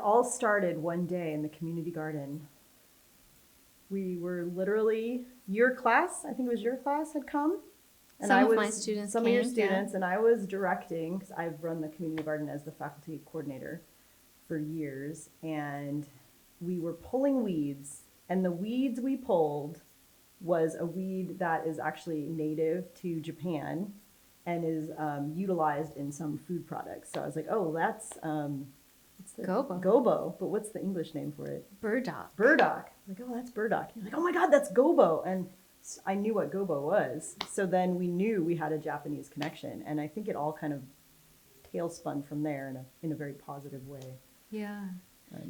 all started one day in the community garden. We were literally, your class, I think it was your class, had come. And Some of my students some came, of your students, yeah. and I was directing, because I've run the community garden as the faculty coordinator for years, and we were pulling weeds, and the weeds we pulled was a weed that is actually native to Japan and is utilized in some food products. So I was like, oh, that's Gobo. gobo, but what's the English name for it? Burdock. Burdock. I was like, oh, that's burdock. You're like, oh my God, that's gobo. And I knew what gobo was. So then we knew we had a Japanese connection. And I think it all kind of tailspun from there in a very positive way. Yeah.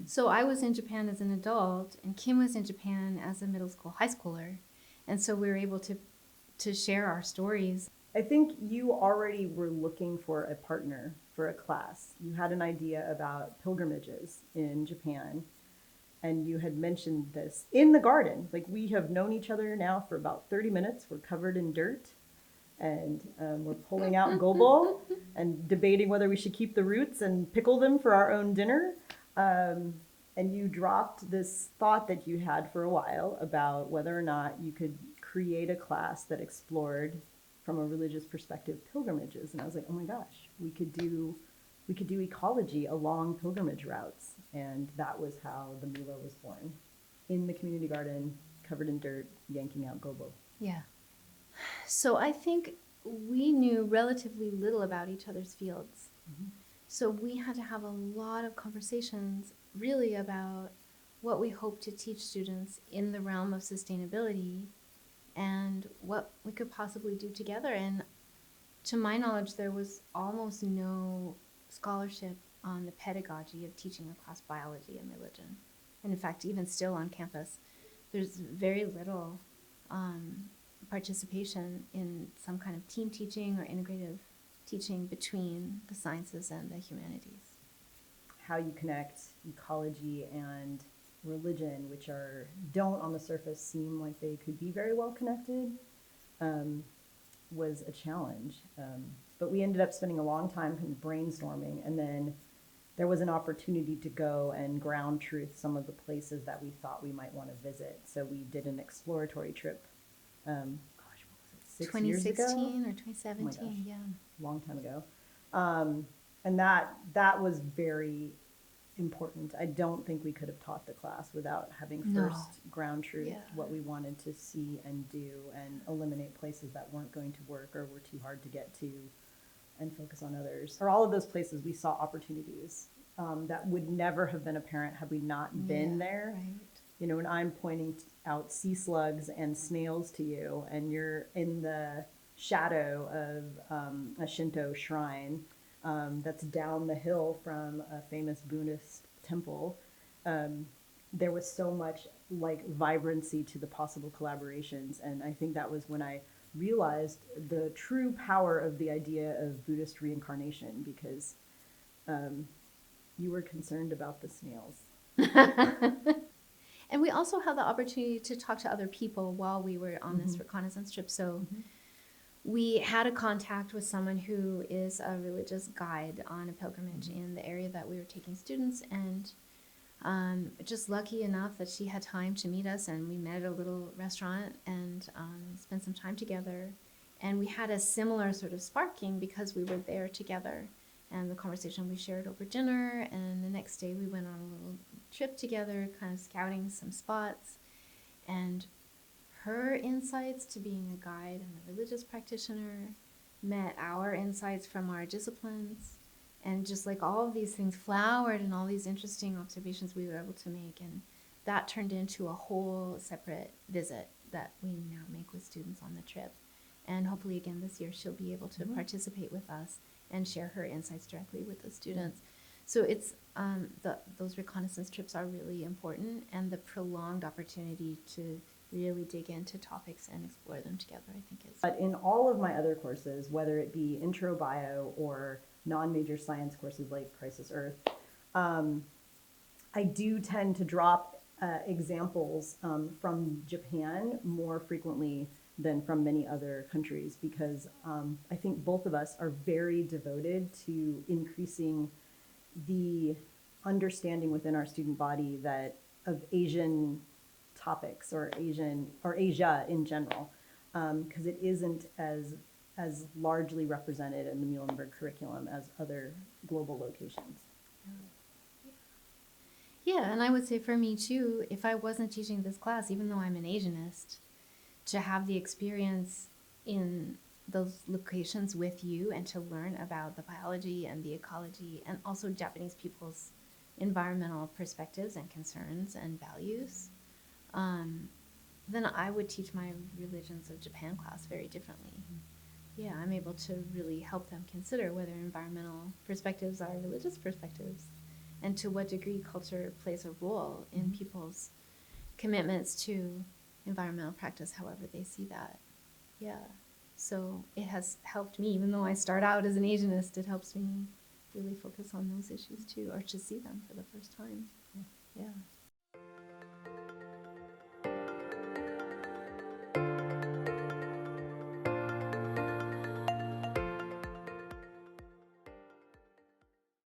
So I was in Japan as an adult, and Kim was in Japan as a middle school, high schooler. And so we were able to share our stories. I think you already were looking for a partner for a class. You had an idea about pilgrimages in Japan, and you had mentioned this in the garden. Like, we have known each other now for about 30 minutes. We're covered in dirt, and we're pulling out gobo and debating whether we should keep the roots and pickle them for our own dinner. And you dropped this thought that you had for a while about whether or not you could create a class that explored, from a religious perspective, pilgrimages. And I was like, oh my gosh, we could do ecology along pilgrimage routes. And that was how the Mila was born, in the community garden, covered in dirt, yanking out gobo. Yeah. So I think we knew relatively little about each other's fields. Mm-hmm. So we had to have a lot of conversations really about what we hope to teach students in the realm of sustainability and what we could possibly do together. And to my knowledge, there was almost no scholarship on the pedagogy of teaching across biology and religion. And in fact, even still on campus, there's very little participation in some kind of team teaching or integrative teaching between the sciences and the humanities. How you connect ecology and religion, which don't on the surface seem like they could be very well connected, was a challenge. But we ended up spending a long time kind of brainstorming, and then there was an opportunity to go and ground truth some of the places that we thought we might want to visit. So we did an exploratory trip. What was it, 6 years ago? 2016 or 2017, oh yeah. Long time ago. And that was very important. I don't think we could have taught the class without having first ground truth what we wanted to see and do, and eliminate places that weren't going to work or were too hard to get to, and focus on others. For all of those places, we saw opportunities that would never have been apparent had we not been there. Right. You know, when I'm pointing out sea slugs and snails to you, and you're in the shadow of a Shinto shrine that's down the hill from a famous Buddhist temple, there was so much like vibrancy to the possible collaborations. And I think that was when I realized the true power of the idea of Buddhist reincarnation, because you were concerned about the snails. And we also had the opportunity to talk to other people while we were on this reconnaissance trip. So we had a contact with someone who is a religious guide on a pilgrimage in the area that we were taking students, and just lucky enough that she had time to meet us, and we met at a little restaurant and spent some time together. And we had a similar sort of sparking because we were there together, and the conversation we shared over dinner, and the next day we went on a little trip together, kind of scouting some spots. And her insights to being a guide and a religious practitioner met our insights from our disciplines, and just like all of these things flowered and all these interesting observations we were able to make, and that turned into a whole separate visit that we now make with students on the trip. And hopefully again this year she'll be able to participate with us and share her insights directly with the students. So it's those reconnaissance trips are really important, and the prolonged opportunity to really dig into topics and explore them together, I think is. But in all of my other courses, whether it be intro bio or non-major science courses like Crisis Earth, I do tend to drop examples from Japan more frequently than from many other countries, because I think both of us are very devoted to increasing the understanding within our student body that of Asian topics or Asia in general, because it isn't as largely represented in the Muhlenberg curriculum as other global locations. Yeah, and I would say for me too, if I wasn't teaching this class, even though I'm an Asianist, to have the experience in those locations with you and to learn about the biology and the ecology and also Japanese people's environmental perspectives and concerns and values, then I would teach my Religions of Japan class very differently. Yeah, I'm able to really help them consider whether environmental perspectives are religious perspectives and to what degree culture plays a role in people's commitments to environmental practice, however they see that. Yeah. So it has helped me, even though I start out as an Asianist, it helps me really focus on those issues too, or to see them for the first time.